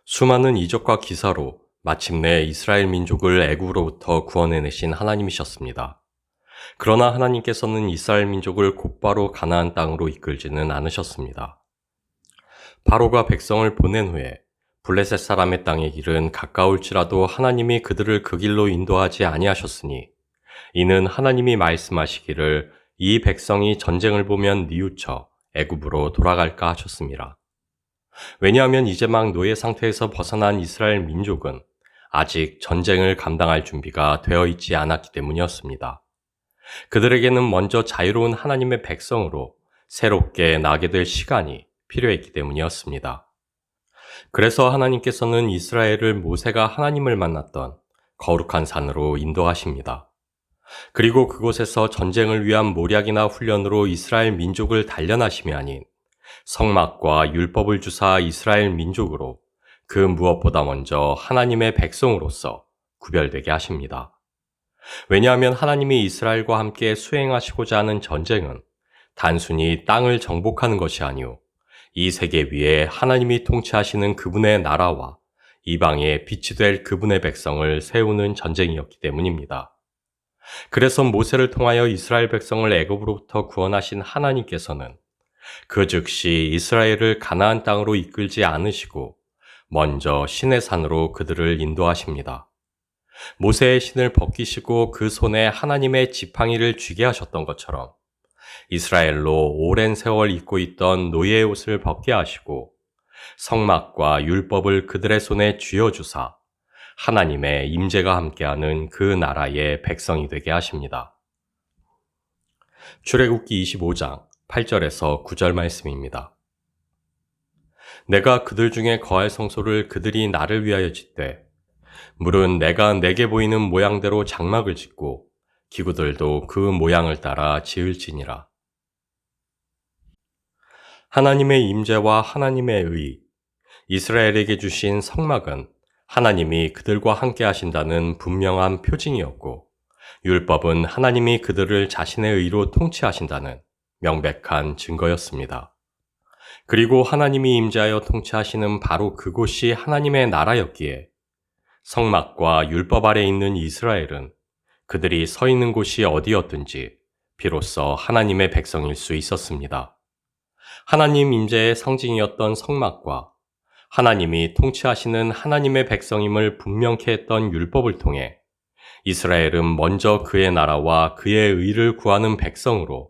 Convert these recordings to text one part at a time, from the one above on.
수많은 이적과 기사로 마침내 이스라엘 민족을 애굽으로부터 구원해내신 하나님이셨습니다. 그러나 하나님께서는 이스라엘 민족을 곧바로 가나안 땅으로 이끌지는 않으셨습니다. 바로가 백성을 보낸 후에 블레셋 사람의 땅의 길은 가까울지라도 하나님이 그들을 그 길로 인도하지 아니하셨으니 이는 하나님이 말씀하시기를 이 백성이 전쟁을 보면 뉘우쳐 애굽으로 돌아갈까 하셨습니다. 왜냐하면 이제 막 노예 상태에서 벗어난 이스라엘 민족은 아직 전쟁을 감당할 준비가 되어 있지 않았기 때문이었습니다. 그들에게는 먼저 자유로운 하나님의 백성으로 새롭게 나게 될 시간이 필요했기 때문이었습니다. 그래서 하나님께서는 이스라엘을 모세가 하나님을 만났던 거룩한 산으로 인도하십니다. 그리고 그곳에서 전쟁을 위한 모략이나 훈련으로 이스라엘 민족을 단련하심이 아닌 성막과 율법을 주사 이스라엘 민족으로 그 무엇보다 먼저 하나님의 백성으로서 구별되게 하십니다. 왜냐하면 하나님이 이스라엘과 함께 수행하시고자 하는 전쟁은 단순히 땅을 정복하는 것이 아니오 이 세계 위에 하나님이 통치하시는 그분의 나라와 이방의 빛이 될 그분의 백성을 세우는 전쟁이었기 때문입니다. 그래서 모세를 통하여 이스라엘 백성을 애굽으로부터 구원하신 하나님께서는 그 즉시 이스라엘을 가나안 땅으로 이끌지 않으시고 먼저 시내 산으로 그들을 인도하십니다. 모세의 신을 벗기시고 그 손에 하나님의 지팡이를 쥐게 하셨던 것처럼 이스라엘로 오랜 세월 입고 있던 노예의 옷을 벗게 하시고 성막과 율법을 그들의 손에 쥐어주사 하나님의 임재가 함께하는 그 나라의 백성이 되게 하십니다. 출애굽기 25장 8절에서 9절 말씀입니다. 내가 그들 중에 거할 성소를 그들이 나를 위하여 짓되 물은 내가 내게 보이는 모양대로 장막을 짓고 기구들도 그 모양을 따라 지을지니라. 하나님의 임재와 하나님의 의, 이스라엘에게 주신 성막은 하나님이 그들과 함께 하신다는 분명한 표징이었고 율법은 하나님이 그들을 자신의 의로 통치하신다는 명백한 증거였습니다. 그리고 하나님이 임재하여 통치하시는 바로 그곳이 하나님의 나라였기에 성막과 율법 아래 있는 이스라엘은 그들이 서 있는 곳이 어디였든지 비로소 하나님의 백성일 수 있었습니다. 하나님 임재의 상징이었던 성막과 하나님이 통치하시는 하나님의 백성임을 분명케 했던 율법을 통해 이스라엘은 먼저 그의 나라와 그의 의를 구하는 백성으로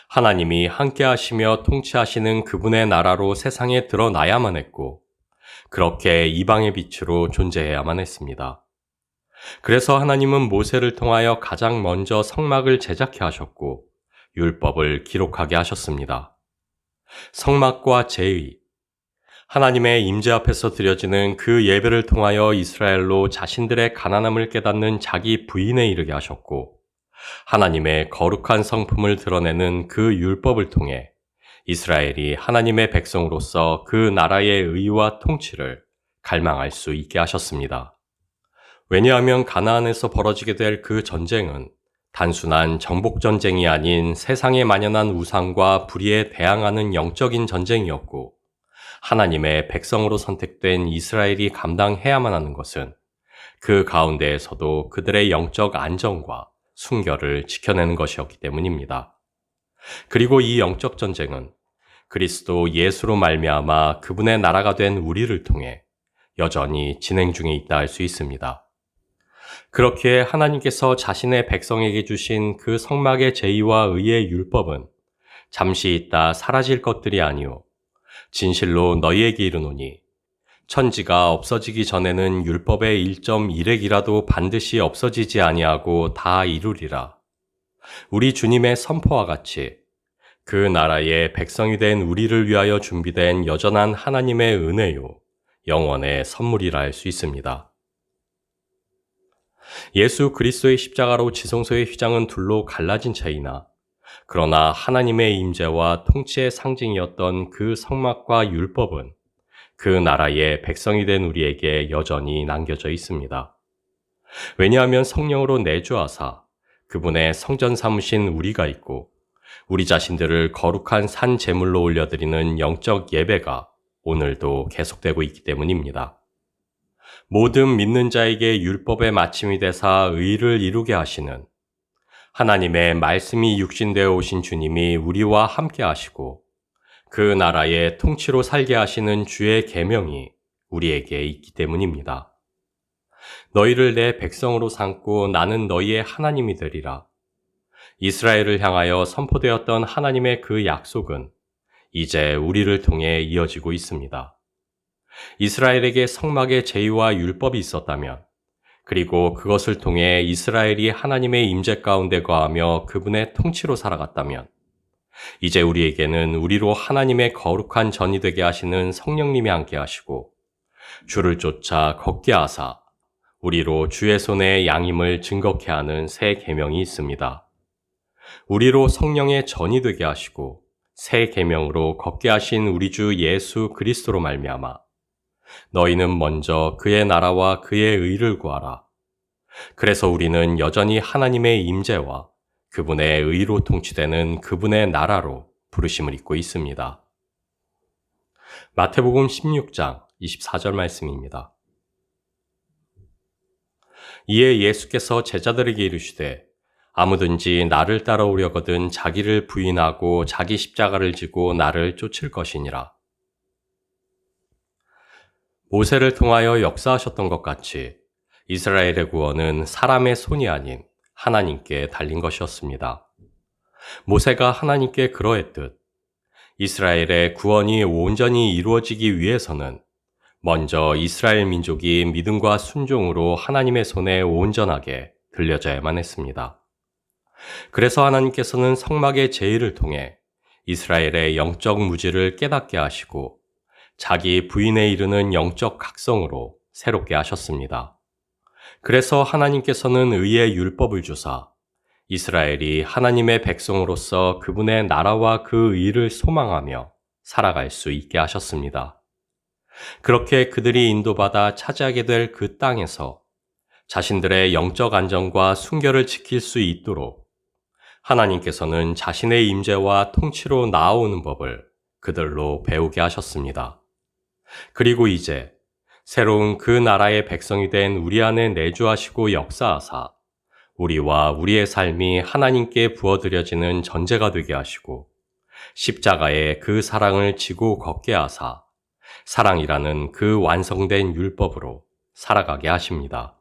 하나님이 함께 하시며 통치하시는 그분의 나라로 세상에 드러나야만 했고 그렇게 이방의 빛으로 존재해야만 했습니다. 그래서 하나님은 모세를 통하여 가장 먼저 성막을 제작해 하셨고 율법을 기록하게 하셨습니다. 성막과 제의, 하나님의 임재 앞에서 드려지는 그 예배를 통하여 이스라엘로 자신들의 가난함을 깨닫는 자기 부인에 이르게 하셨고 하나님의 거룩한 성품을 드러내는 그 율법을 통해 이스라엘이 하나님의 백성으로서 그 나라의 의와 통치를 갈망할 수 있게 하셨습니다. 왜냐하면 가나안에서 벌어지게 될 그 전쟁은 단순한 정복전쟁이 아닌 세상에 만연한 우상과 불의에 대항하는 영적인 전쟁이었고 하나님의 백성으로 선택된 이스라엘이 감당해야만 하는 것은 그 가운데에서도 그들의 영적 안정과 순결을 지켜내는 것이었기 때문입니다. 그리고 이 영적 전쟁은 그리스도 예수로 말미암아 그분의 나라가 된 우리를 통해 여전히 진행 중에 있다 할 수 있습니다. 그렇게 하나님께서 자신의 백성에게 주신 그 성막의 제의와 의의 율법은 잠시 있다 사라질 것들이 아니오 진실로 너희에게 이르노니 천지가 없어지기 전에는 율법의 1.1획이라도 반드시 없어지지 아니하고 다 이루리라. 우리 주님의 선포와 같이 그 나라의 백성이 된 우리를 위하여 준비된 여전한 하나님의 은혜요, 영원의 선물이라 할 수 있습니다. 예수 그리스도의 십자가로 지성소의 휘장은 둘로 갈라진 채이나 그러나 하나님의 임재와 통치의 상징이었던 그 성막과 율법은 그 나라의 백성이 된 우리에게 여전히 남겨져 있습니다. 왜냐하면 성령으로 내주하사 그분의 성전 삼으신 우리가 있고 우리 자신들을 거룩한 산 제물로 올려드리는 영적 예배가 오늘도 계속되고 있기 때문입니다. 모든 믿는 자에게 율법의 마침이 되사 의를 이루게 하시는 하나님의 말씀이 육신되어 오신 주님이 우리와 함께 하시고 그 나라의 통치로 살게 하시는 주의 계명이 우리에게 있기 때문입니다. 너희를 내 백성으로 삼고 나는 너희의 하나님이 되리라. 이스라엘을 향하여 선포되었던 하나님의 그 약속은 이제 우리를 통해 이어지고 있습니다. 이스라엘에게 성막의 제의와 율법이 있었다면, 그리고 그것을 통해 이스라엘이 하나님의 임재 가운데 거하며 그분의 통치로 살아갔다면, 이제 우리에게는 우리로 하나님의 거룩한 전이 되게 하시는 성령님이 함께 하시고 주를 쫓아 걷게 하사 우리로 주의 손에 양임을 증거케 하는 새 계명이 있습니다. 우리로 성령의 전이 되게 하시고 새 계명으로 걷게 하신 우리 주 예수 그리스도로 말미암아 너희는 먼저 그의 나라와 그의 의를 구하라. 그래서 우리는 여전히 하나님의 임재와 그분의 의로 통치되는 그분의 나라로 부르심을 입고 있습니다. 마태복음 16장 24절 말씀입니다. 이에 예수께서 제자들에게 이르시되 아무든지 나를 따라오려거든 자기를 부인하고 자기 십자가를 지고 나를 쫓을 것이니라. 모세를 통하여 역사하셨던 것 같이 이스라엘의 구원은 사람의 손이 아닌 하나님께 달린 것이었습니다. 모세가 하나님께 그러했듯 이스라엘의 구원이 온전히 이루어지기 위해서는 먼저 이스라엘 민족이 믿음과 순종으로 하나님의 손에 온전하게 들려져야만 했습니다. 그래서 하나님께서는 성막의 제의를 통해 이스라엘의 영적 무지를 깨닫게 하시고 자기 부인에 이르는 영적 각성으로 새롭게 하셨습니다. 그래서 하나님께서는 의의 율법을 주사 이스라엘이 하나님의 백성으로서 그분의 나라와 그 의를 소망하며 살아갈 수 있게 하셨습니다. 그렇게 그들이 인도받아 차지하게 될 그 땅에서 자신들의 영적 안정과 순결을 지킬 수 있도록 하나님께서는 자신의 임재와 통치로 나아오는 법을 그들로 배우게 하셨습니다. 그리고 이제 새로운 그 나라의 백성이 된 우리 안에 내주하시고 역사하사 우리와 우리의 삶이 하나님께 부어드려지는 전제가 되게 하시고 십자가의 그 사랑을 지고 걷게 하사 사랑이라는 그 완성된 율법으로 살아가게 하십니다.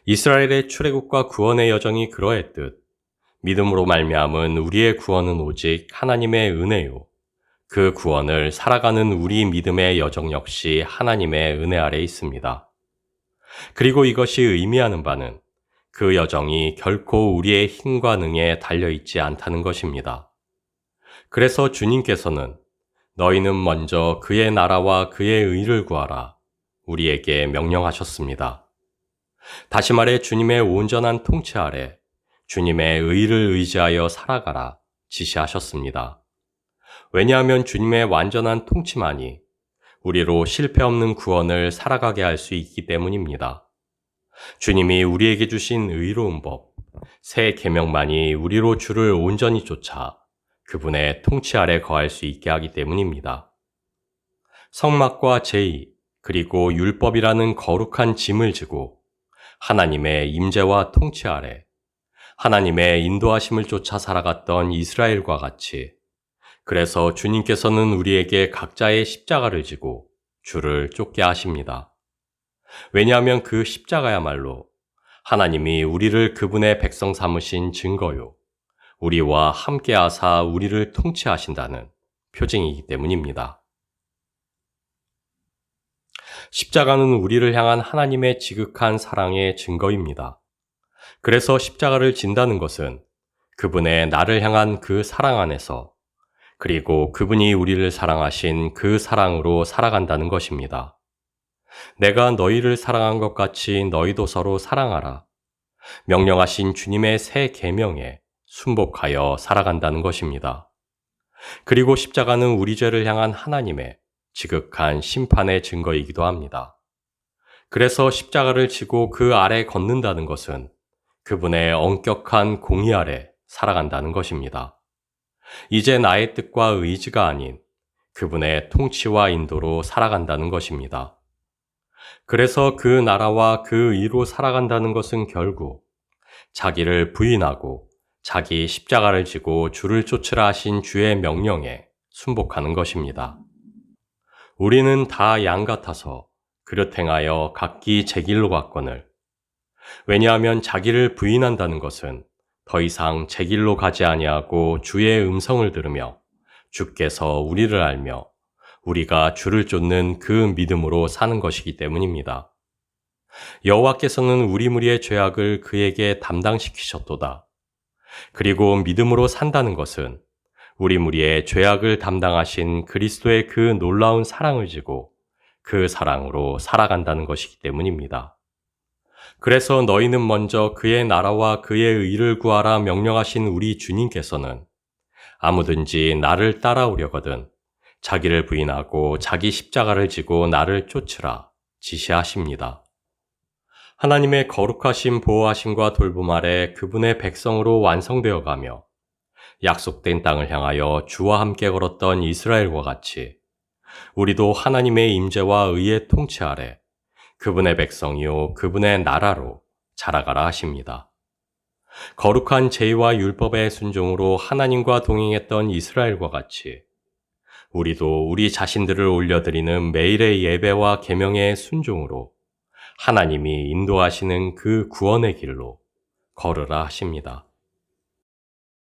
이스라엘의 출애굽과 구원의 여정이 그러했듯 믿음으로 말미암은 우리의 구원은 오직 하나님의 은혜요. 그 구원을 살아가는 우리 믿음의 여정 역시 하나님의 은혜 아래 있습니다. 그리고 이것이 의미하는 바는 그 여정이 결코 우리의 힘과 능에 달려있지 않다는 것입니다. 그래서 주님께서는 너희는 먼저 그의 나라와 그의 의를 구하라 우리에게 명령하셨습니다. 다시 말해 주님의 온전한 통치 아래 주님의 의를 의지하여 살아가라 지시하셨습니다. 왜냐하면 주님의 완전한 통치만이 우리로 실패 없는 구원을 살아가게 할 수 있기 때문입니다. 주님이 우리에게 주신 의로운 법, 새 계명만이 우리로 주를 온전히 쫓아 그분의 통치 아래 거할 수 있게 하기 때문입니다. 성막과 제의, 그리고 율법이라는 거룩한 짐을 지고 하나님의 임재와 통치 아래 하나님의 인도하심을 쫓아 살아갔던 이스라엘과 같이 그래서 주님께서는 우리에게 각자의 십자가를 지고 주를 쫓게 하십니다. 왜냐하면 그 십자가야말로 하나님이 우리를 그분의 백성 삼으신 증거요. 우리와 함께 하사 우리를 통치하신다는 표징이기 때문입니다. 십자가는 우리를 향한 하나님의 지극한 사랑의 증거입니다. 그래서 십자가를 진다는 것은 그분의 나를 향한 그 사랑 안에서 그리고 그분이 우리를 사랑하신 그 사랑으로 살아간다는 것입니다. 내가 너희를 사랑한 것 같이 너희도 서로 사랑하라. 명령하신 주님의 새 계명에 순복하여 살아간다는 것입니다. 그리고 십자가는 우리 죄를 향한 하나님의 지극한 심판의 증거이기도 합니다. 그래서 십자가를 지고 그 아래 걷는다는 것은 그분의 엄격한 공의 아래 살아간다는 것입니다. 이제 나의 뜻과 의지가 아닌 그분의 통치와 인도로 살아간다는 것입니다. 그래서 그 나라와 그 의로 살아간다는 것은 결국 자기를 부인하고 자기 십자가를 지고 주를 쫓으라 하신 주의 명령에 순복하는 것입니다. 우리는 다 양 같아서 그릇 행하여 각기 제 길로 갔거늘. 왜냐하면 자기를 부인한다는 것은 더 이상 제 길로 가지 아니하고 주의 음성을 들으며 주께서 우리를 알며 우리가 주를 쫓는 그 믿음으로 사는 것이기 때문입니다. 여호와께서는 우리 무리의 죄악을 그에게 담당시키셨도다. 그리고 믿음으로 산다는 것은 우리 무리의 죄악을 담당하신 그리스도의 그 놀라운 사랑을 지고 그 사랑으로 살아간다는 것이기 때문입니다. 그래서 너희는 먼저 그의 나라와 그의 의를 구하라 명령하신 우리 주님께서는 아무든지 나를 따라오려거든 자기를 부인하고 자기 십자가를 지고 나를 쫓으라 지시하십니다. 하나님의 거룩하신 보호하심과 돌봄 아래 그분의 백성으로 완성되어 가며 약속된 땅을 향하여 주와 함께 걸었던 이스라엘과 같이 우리도 하나님의 임재와 의의 통치 아래 그분의 백성이요 그분의 나라로 자라가라 하십니다. 거룩한 제의와 율법의 순종으로 하나님과 동행했던 이스라엘과 같이 우리도 우리 자신들을 올려드리는 매일의 예배와 계명의 순종으로 하나님이 인도하시는 그 구원의 길로 걸으라 하십니다.